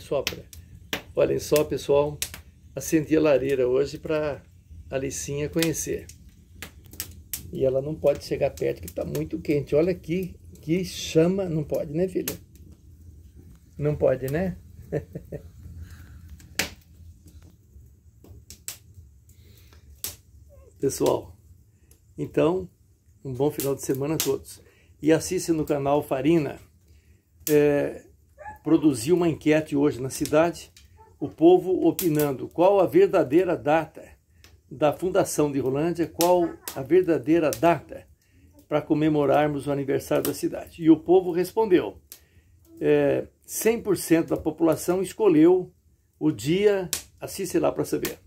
Sopra. Olhem só, pessoal, acendi a lareira hoje para a Alicinha conhecer. E ela não pode chegar perto, que está muito quente. Olha aqui, que chama. Não pode, né, filha? Não pode, né? Pessoal, então, um bom final de semana a todos. E assistam no canal Farina. Produziu uma enquete hoje na cidade, o povo opinando qual a verdadeira data da fundação de Rolândia, qual a verdadeira data para comemorarmos o aniversário da cidade. E o povo respondeu. 100% da população escolheu o dia, assiste lá para saber.